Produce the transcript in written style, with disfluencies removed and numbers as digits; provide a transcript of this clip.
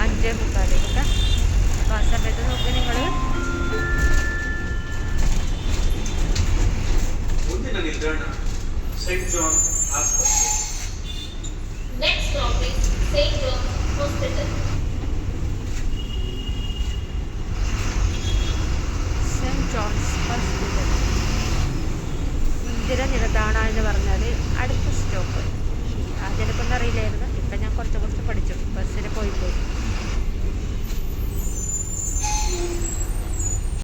5:45. Okay, അപ്പോൾ ആ സമയത്ത് നോക്കി നിങ്ങൾ. St. John Hospital. Next stop is St. John's Hospital. Saint John's hospital. Indira നിരത്താണ എന്ന് പറഞ്ഞു.